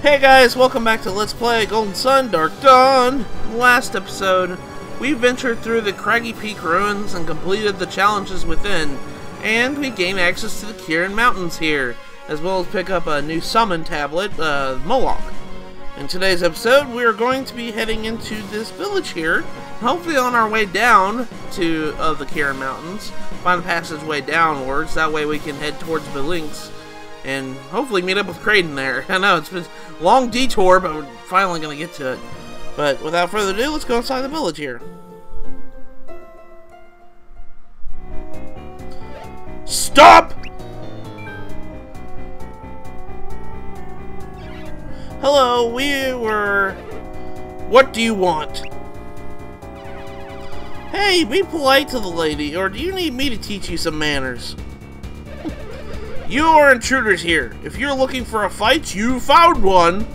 Hey guys, welcome back to Let's Play Golden Sun Dark Dawn. Last episode, we ventured through the Craggy Peak ruins and completed the challenges within, and we gained access to the Khirian Mountains here, as well as pick up a new summon tablet, Moloch. In today's episode, we are going to be heading into this village here, hopefully on our way down to the Khirian Mountains, find the passageway downwards, that way we can head towards Belinks, and hopefully meet up with Kraden there. I know, it's been a long detour, but we're finally going to get to it. But without further ado, let's go inside the village here. Stop! Hello, what do you want? Hey, be polite to the lady, or do you need me to teach you some manners? You are intruders here. If you're looking for a fight, you found one.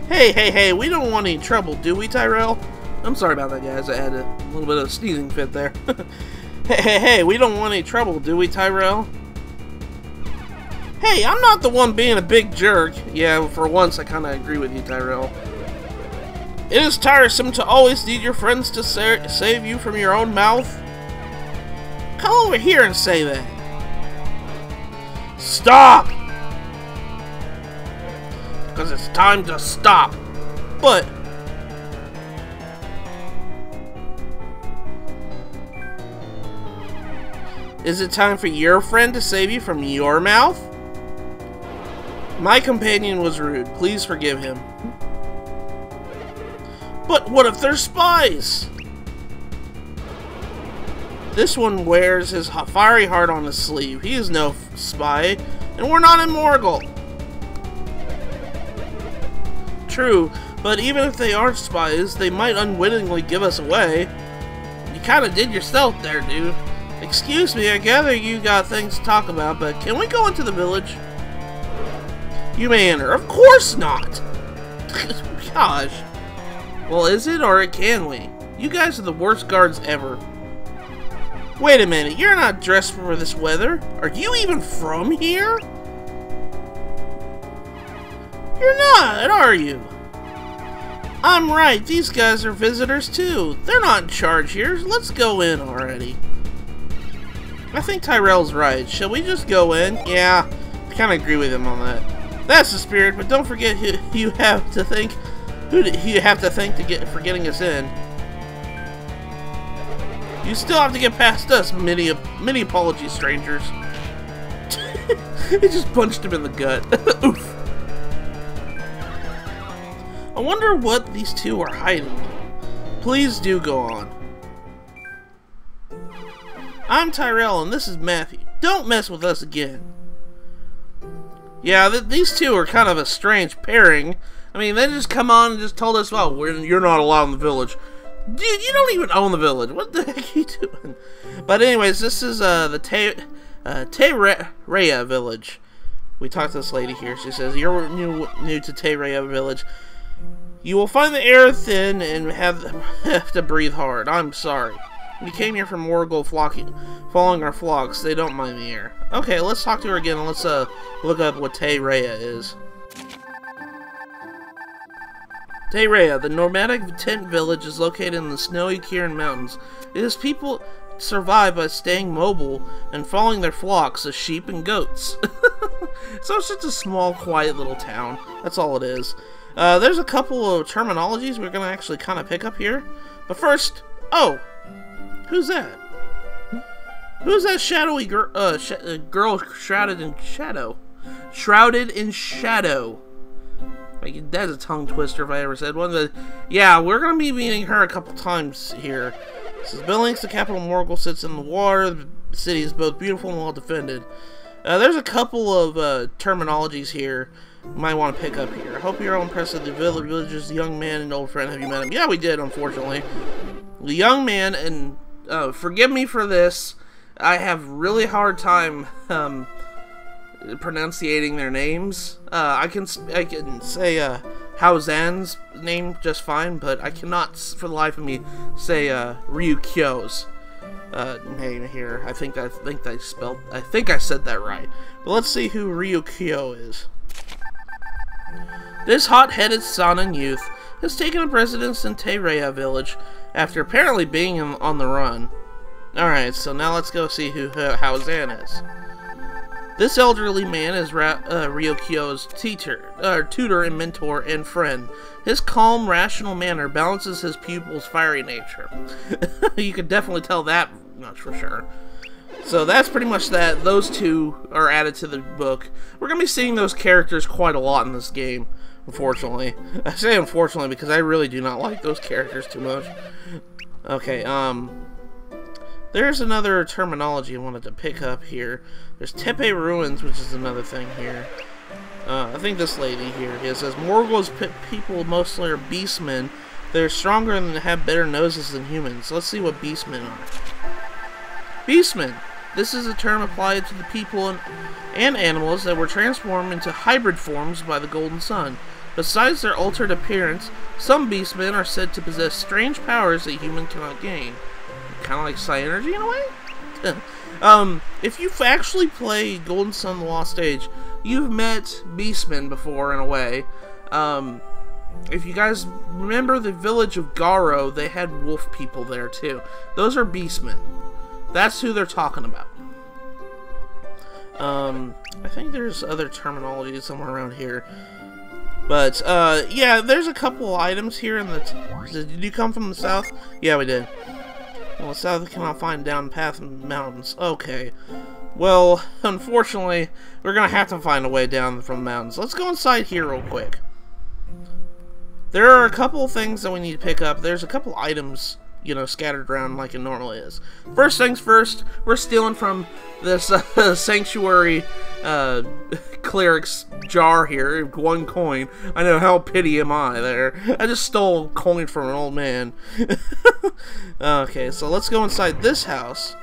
Hey, we don't want any trouble, do we, Tyrell? I'm sorry about that, guys. I had a little bit of a sneezing fit there. Hey, we don't want any trouble, do we, Tyrell? Hey, I'm not the one being a big jerk. Yeah, for once, I kind of agree with you, Tyrell. It is tiresome to always need your friends to save you from your own mouth. Come over here and say that. Stop! Because it's time to stop. But is it time for your friend to save you from your mouth? My companion was rude. Please forgive him. But what if they're spies? This one wears his fiery heart on his sleeve. He is no spy, and we're not in Morgul. True, but even if they aren't spies, they might unwittingly give us away. You kinda did yourself there, dude. Excuse me, I gather you got things to talk about, but can we go into the village? You may enter. Of course not! Gosh. Well, is it, or can we? You guys are the worst guards ever. Wait a minute, you're not dressed for this weather. Are you even from here? You're not, are you? I'm right, these guys are visitors too. They're not in charge here. Let's go in already. I think Tyrell's right. Shall we just go in? Yeah, I kind of agree with him on that. That's the spirit, but don't forget who you have to thank for getting us in. You still have to get past us, many apologies, strangers. He just punched him in the gut. Oof. I wonder what these two are hiding. Please do go on. I'm Tyrell, and this is Matthew. Don't mess with us again. Yeah, these two are kind of a strange pairing. I mean, they just come on and just told us, well, you're not allowed in the village. Dude, you don't even own the village. What the heck are you doing? But anyways, this is the Te Rya village. We talked to this lady here. She says, you're new to Te Rya village. You will find the air thin and have to breathe hard. I'm sorry. We came here from Morgul following our flocks. They don't mind the air. Okay, let's talk to her again and let's look up what Te Rya is. Te Rya, the nomadic tent village, is located in the snowy Khirian Mountains. Its people survive by staying mobile and following their flocks of sheep and goats. So it's just a small, quiet little town. That's all it is. There's a couple of terminologies we're going to actually kind of pick up here. But first, oh, who's that? Who's that shadowy girl shrouded in shadow? Shrouded in shadow. That's a tongue twister if I ever said one, but yeah, we're going to be meeting her a couple times here. This is Belinks, the capital of Morgul, sits in the water. The city is both beautiful and well defended. There's a couple of terminologies here you might want to pick up here. I hope you're all impressed with the village's young man and old friend. Have you met him? Yeah, we did, unfortunately. The young man, and forgive me for this, I have really hard time pronunciating their names. I can say Haozan's name just fine, but I cannot for the life of me say Ryukyo's name here. I think I said that right. But let's see who Ryukyo is. This hot-headed Sanan youth has taken up residence in Te Rya village after apparently being on the run. Alright, so now let's go see how Zan is. This elderly man is Ryokyo's tutor and mentor and friend. His calm, rational manner balances his pupil's fiery nature. You can definitely tell that much for sure. So that's pretty much that. Those two are added to the book. We're going to be seeing those characters quite a lot in this game, unfortunately. I say unfortunately because I really do not like those characters too much. Okay, there's another terminology I wanted to pick up here. There's Tepe Ruins, which is another thing here. I think this lady here, it says, Morgul's people mostly are beastmen. They're stronger and have better noses than humans. Let's see what beastmen are. Beastmen. This is a term applied to the people and animals that were transformed into hybrid forms by the Golden Sun. Besides their altered appearance, some beastmen are said to possess strange powers that humans cannot gain. Kind of like Psy-Energy in a way? If you've actually played Golden Sun The Lost Age, you've met beastmen before in a way. If you guys remember the village of Garo, they had wolf people there too. Those are beastmen. That's who they're talking about. I think there's other terminology somewhere around here. But, yeah, there's a couple items here in the... Did you come from the south? Yeah, we did. Well, the south cannot find down path mountains. Okay. Well, unfortunately, we're gonna have to find a way down from the mountains. Let's go inside here real quick. There are a couple things that we need to pick up. There's a couple items, you know, scattered around like it normally is. First things first, we're stealing from this sanctuary cleric's jar here, 1 coin. I know, how pity am I there. I just stole a coin from an old man. Okay, so let's go inside this house.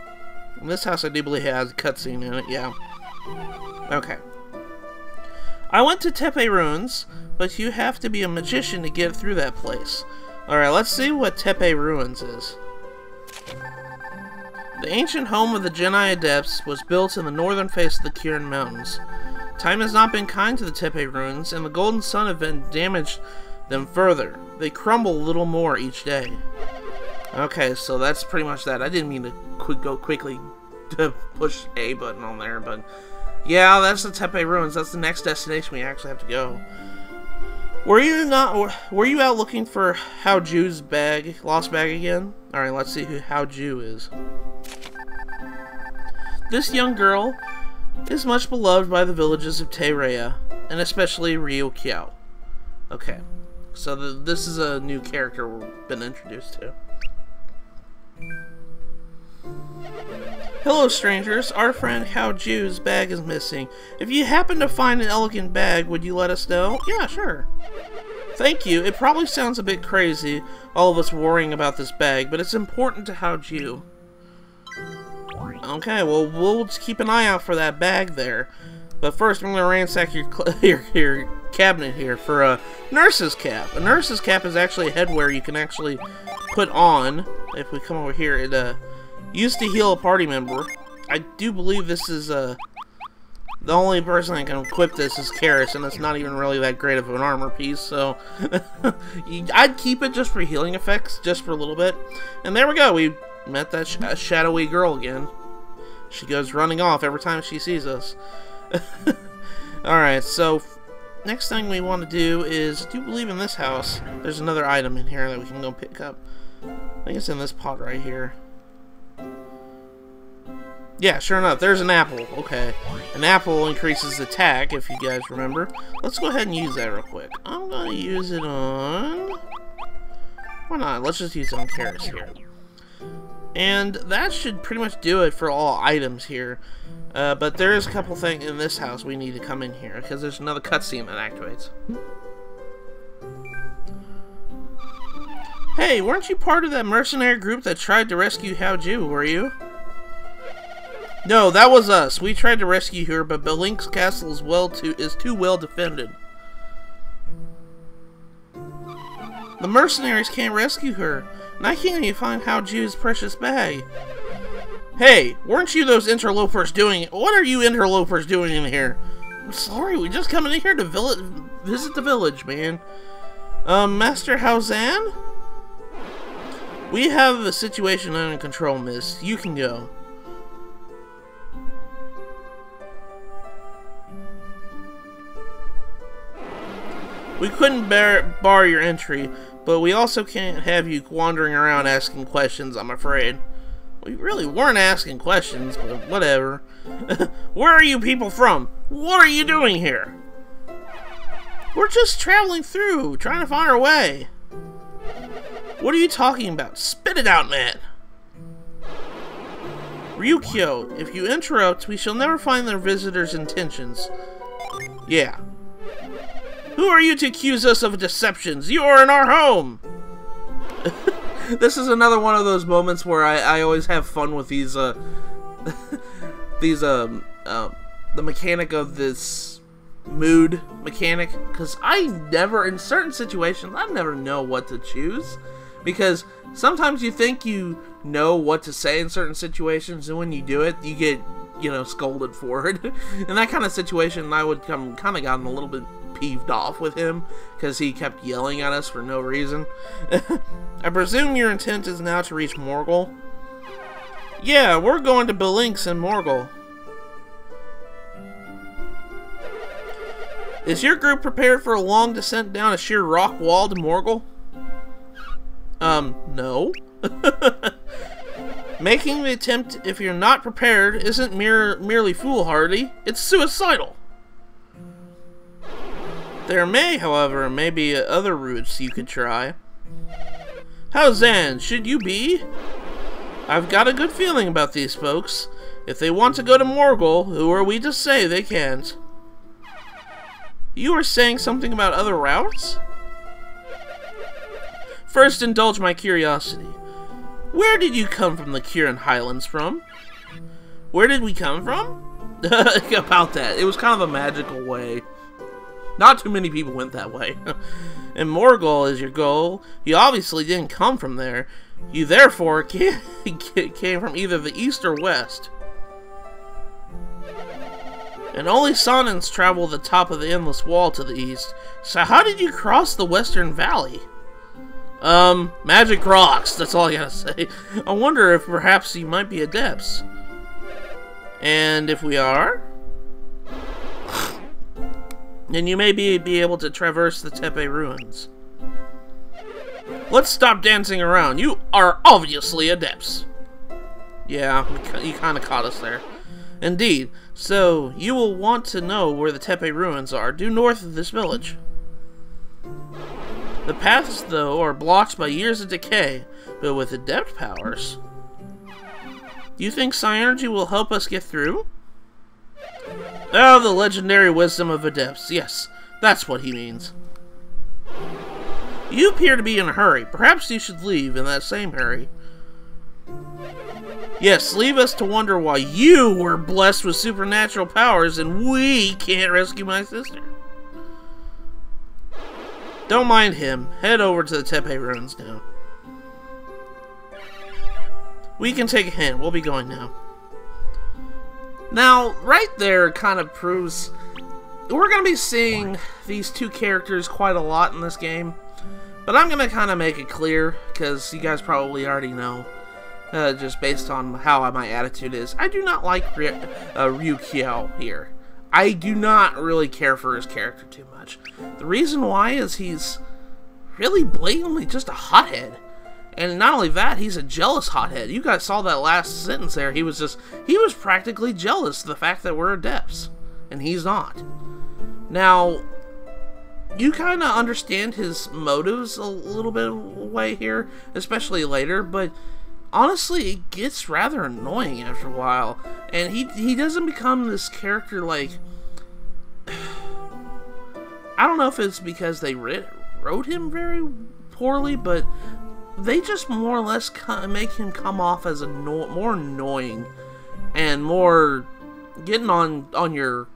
And this house I do believe has a cutscene in it, yeah. Okay. I went to Tepe Ruins, but you have to be a magician to get through that place. Alright, let's see what Tepe Ruins is. The ancient home of the Genii Adepts was built in the northern face of the Khirian Mountains. Time has not been kind to the Tepe Ruins, and the Golden Sun event damaged them further. They crumble a little more each day. Okay, so that's pretty much that. I didn't mean to go quickly to push A button on there, but yeah, that's the Tepe Ruins. That's the next destination we actually have to go. Were you out looking for Hao Ju's lost bag again? Alright, let's see who Hao Ju is. This young girl is much beloved by the villages of Te Rya, and especially Ryokyo. Okay, so this is a new character we've been introduced to. Hello, strangers. Our friend Hao Ju's bag is missing. If you happen to find an elegant bag, would you let us know? Yeah, sure. Thank you. It probably sounds a bit crazy, all of us worrying about this bag, but it's important to Hao Ju. Okay, well, we'll just keep an eye out for that bag there. But first, I'm going to ransack your cabinet here for a nurse's cap. A nurse's cap is actually a headwear you can actually put on. If we come over here, it used to heal a party member. I do believe this is the only person that can equip this is Karis, and it's not even really that great of an armor piece, so I'd keep it just for healing effects, just for a little bit. And there we go, we met that shadowy girl again. She goes running off every time she sees us. Alright, so next thing we want to do is, I do believe in this house, there's another item in here that we can go pick up. I think it's in this pot right here. Yeah, sure enough, there's an apple. Okay. An apple increases attack, if you guys remember. Let's go ahead and use that real quick. I'm gonna use it on... Why not? Let's just use it on Karis here. And that should pretty much do it for all items here. But there is a couple things in this house we need to come in here, because there's another cutscene that activates. Hey, weren't you part of that mercenary group that tried to rescue Hao Ju, were you? No, that was us. We tried to rescue her, but Belink's castle is too well defended. The mercenaries can't rescue her. Now can't you find Hao Ju's precious bag? Hey, weren't you those interlopers doing... What are you interlopers doing in here? sorry, we just coming in here to visit the village, man. Master Haozan? We have the situation under control, miss. You can go. We couldn't bar your entry, but we also can't have you wandering around asking questions, I'm afraid. We really weren't asking questions, but whatever. Where are you people from? What are you doing here? We're just traveling through, trying to find our way. What are you talking about? Spit it out, man. Ryukyo, if you interrupt, we shall never find their visitors' intentions. Yeah. Who are you to accuse us of deceptions? You are in our home! This is another one of those moments where I always have fun with these, the mechanic of this mood mechanic, because I never, in certain situations, I never know what to choose, because sometimes you think you know what to say in certain situations, and when you do it, you get, you know, scolded for it. In that kind of situation, I would kind of gotten a little bit peeved off with him, because he kept yelling at us for no reason. I presume your intent is now to reach Morgul? Yeah, we're going to Belinks and Morgul. Is your group prepared for a long descent down a sheer rock wall to Morgul? No. Making the attempt if you're not prepared isn't merely foolhardy, it's suicidal. There may, however, be other routes you could try. Haozan, should you be? I've got a good feeling about these folks. If they want to go to Morgul, who are we to say they can't? You were saying something about other routes? First, indulge my curiosity. Where did you come from the Khirian Highlands from? Where did we come from? About that. It was kind of a magical way. Not too many people went that way. And Morgul is your goal. You obviously didn't come from there. You therefore came from either the east or west. And only Sonins travel the top of the Endless Wall to the east. So how did you cross the Western Valley? Magic rocks, that's all I gotta say. I wonder if perhaps you might be adepts. And if we are, then you may be able to traverse the Tepe ruins. Let's stop dancing around. You are obviously adepts. Yeah, you kind of caught us there. Indeed. So, you will want to know where the Tepe ruins are, due north of this village. The paths, though, are blocked by years of decay, but with adept powers. Do you think Psynergy will help us get through? Oh, the legendary wisdom of adepts. Yes, that's what he means. You appear to be in a hurry. Perhaps you should leave in that same hurry. Yes, leave us to wonder why you were blessed with supernatural powers and we can't rescue my sister. Don't mind him. Head over to the Tepe ruins now. We can take a hint. We'll be going now. Now, right there kind of proves we're going to be seeing these two characters quite a lot in this game. But I'm going to kind of make it clear, because you guys probably already know, just based on how my attitude is. I do not like Ryukyo here. I do not really care for his character too much. The reason why is he's really blatantly just a hothead. And not only that, he's a jealous hothead. You guys saw that last sentence there. He was practically jealous of the fact that we're adepts. And he's not. Now, you kind of understand his motives a little bit of a way here, especially later, but honestly, it gets rather annoying after a while. And he doesn't become this character like... I don't know if it's because they wrote him very poorly, but they just more or less make him come off as more annoying and more getting on your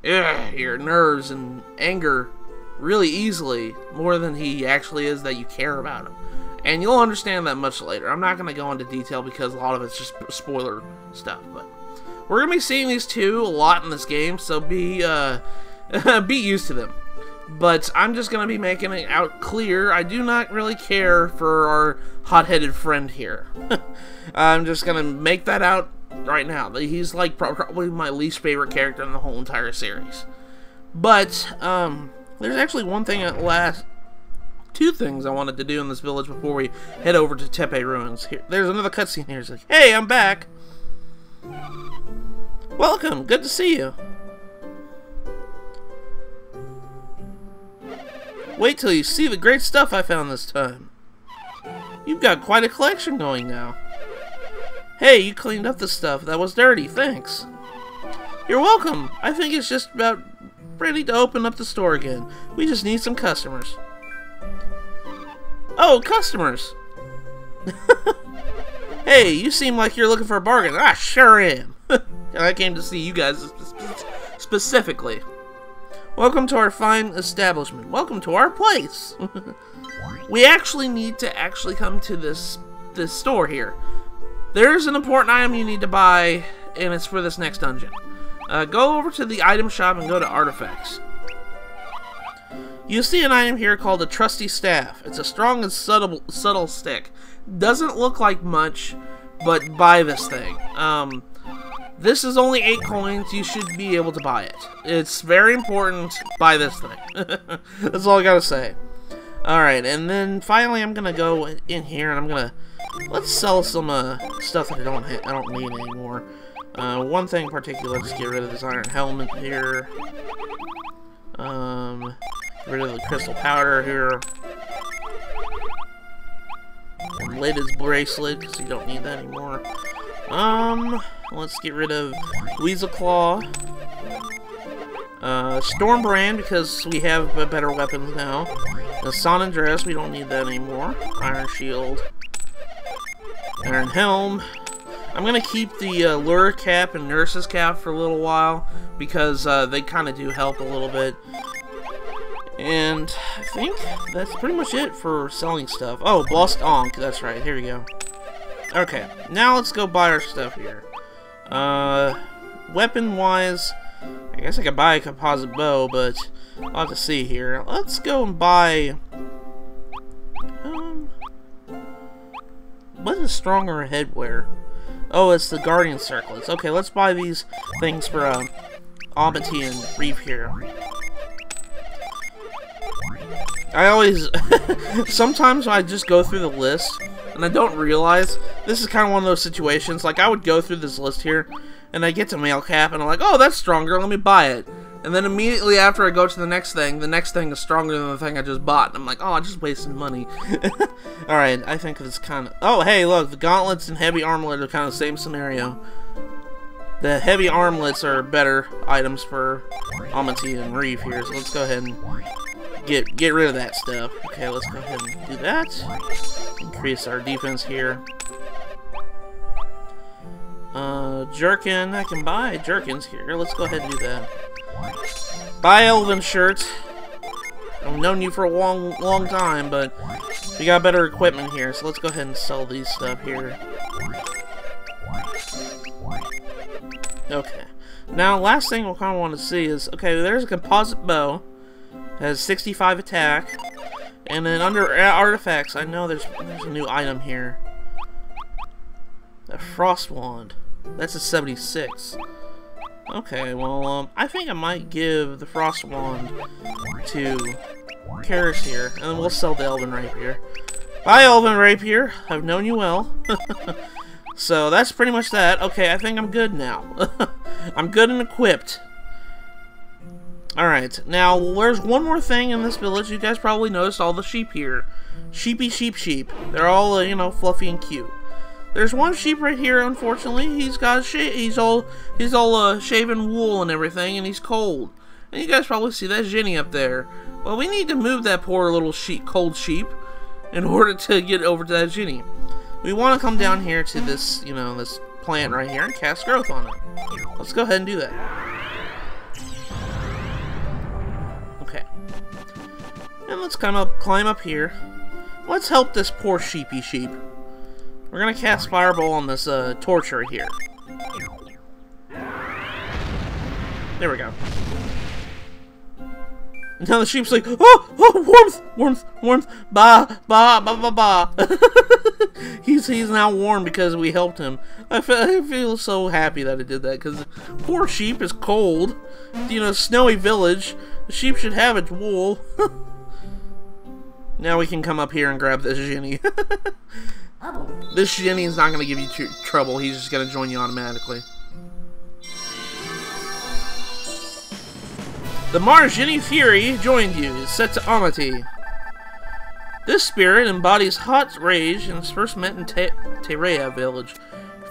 nerves and anger really easily, more than he actually is that you care about him. And you'll understand that much later. I'm not going to go into detail because a lot of it's just spoiler stuff, but We're gonna be seeing these two a lot in this game, so be used to them. But I'm just gonna be making it out clear. I do not really care for our hot-headed friend here. I'm just gonna make that out right now. He's like probably my least favorite character in the whole entire series. But there's actually one thing two things I wanted to do in this village before we head over to Tepe Ruins. Here, there's another cutscene here. It's like, hey, I'm back. Welcome. Good to see you. Wait till you see the great stuff I found this time. You've got quite a collection going now. Hey, you cleaned up the stuff that was dirty. Thanks. You're welcome. I think it's just about ready to open up the store again. We just need some customers. Oh, customers! Hey, you seem like you're looking for a bargain. I sure am. I came to see you guys specifically. Welcome to our fine establishment. Welcome to our place. We actually need to come to this store here. There's an important item you need to buy, and it's for this next dungeon. Go over to the item shop and go to artifacts. You see an item here called a trusty staff. It's a strong and subtle stick. Doesn't look like much, but buy this thing. This is only 8 coins. You should be able to buy it. It's very important. Buy this thing. That's all I gotta say. Alright, and then finally I'm gonna go in here and I'm gonna... Let's sell some stuff that I don't need anymore. One thing in particular, let's get rid of this iron helmet here. Get rid of the crystal powder here. And Lady's bracelet, because you don't need that anymore. Let's get rid of Weasel Claw. Storm Brand, because we have better weapons now. The Son Dress, we don't need that anymore. Iron Shield. Iron Helm. I'm gonna keep the Lure Cap and Nurse's Cap for a little while, because they kind of do help a little bit. And I think that's pretty much it for selling stuff. Oh, Blust Onk, that's right, here we go. Okay, now let's go buy our stuff here. Weapon-wise, I guess I could buy a composite bow, but I'll have to see here. Let's go and buy... what is stronger headwear? Oh, it's the Guardian Circlets. Okay, let's buy these things for Amity and Reef here. I always... sometimes I just go through the list, and I don't realize... This is kind of one of those situations, like I would go through this list here, and I get to Mail Cap, and I'm like, oh, that's stronger, let me buy it. And then immediately after I go to the next thing is stronger than the thing I just bought. And I'm like, oh, I just wasted money. Alright, I think it's kind of... Oh, hey, look, the gauntlets and heavy armlet are kind of the same scenario. The heavy armlets are better items for Amity and Reef here, so let's go ahead and get rid of that stuff. Okay, let's go ahead and do that. Increase our defense here. Jerkin, I can buy jerkins here. Let's go ahead and do that. Buy Elven shirt. I've known you for a long time, but we got better equipment here, so let's go ahead and sell these stuff here. Okay. Now, last thing we'll kind of want to see is, okay, there's a composite bow. Has 65 attack. And then under artifacts, I know there's a new item here. A Frost Wand. That's a 76. Okay, well, I think I might give the Frost Wand to Karis here, and then we'll sell the Elven Rapier. Bye, Elven Rapier. I've known you well. So, that's pretty much that. Okay, I think I'm good now. I'm good and equipped. Alright, now, there's one more thing in this village. You guys probably noticed all the sheep here. Sheepy sheep. They're all, you know, fluffy and cute. There's one sheep right here, unfortunately. He's got he's all shaven wool and everything, and he's cold. And you guys probably see that Jenny up there. Well, we need to move that poor little cold sheep in order to get over to that Jenny. We want to come down here to this, you know, this plant right here and cast growth on it. Let's go ahead and do that. Okay. And let's climb up here. Let's help this poor sheepy sheep. We're gonna cast Fireball on this torch right here. There we go. And now the sheep's like, oh, warmth, warmth, warmth, ba, ba, ba, ba, ba. He's now warm because we helped him. I feel so happy that I did that, because poor sheep is cold. You know, snowy village. The sheep should have its wool. Now we can come up here and grab this Ginny. This Ginny is not going to give you trouble. He's just going to join you automatically. The Mars Ginny Fury joined you. It's set to Amity. This spirit embodies hot rage and is first met in Te Rya village.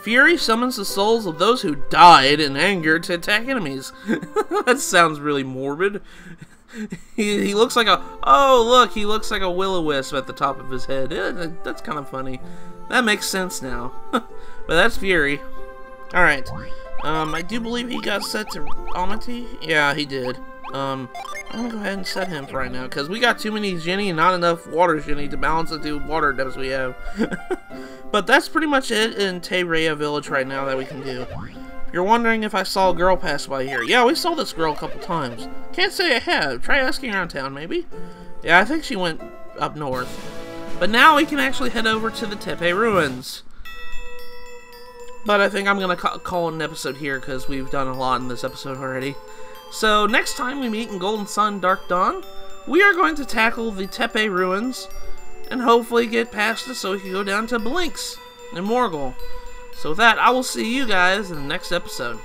Fury summons the souls of those who died in anger to attack enemies. That sounds really morbid. He looks like a... Oh, look, he looks like a will-o-wisp at the top of his head. That's kind of funny. That makes sense now. But that's Fury. Alright. I do believe he got set to Amity. Yeah, he did. I'm gonna go ahead and set him for right now, because we got too many Ginny and not enough water Ginny to balance the two water depths we have. But that's pretty much it in Te Rya village right now that we can do. If you're wondering if I saw a girl pass by here, yeah, we saw this girl a couple times. Can't say I have. Try asking around town, maybe? Yeah, I think she went up north. But now we can actually head over to the Tepe ruins. But I think I'm gonna call it an episode here, because we've done a lot in this episode already. So, next time we meet in Golden Sun Dark Dawn, we are going to tackle the Tepe ruins, and hopefully get past it so we can go down to Blinks and Morgul. So with that, I will see you guys in the next episode.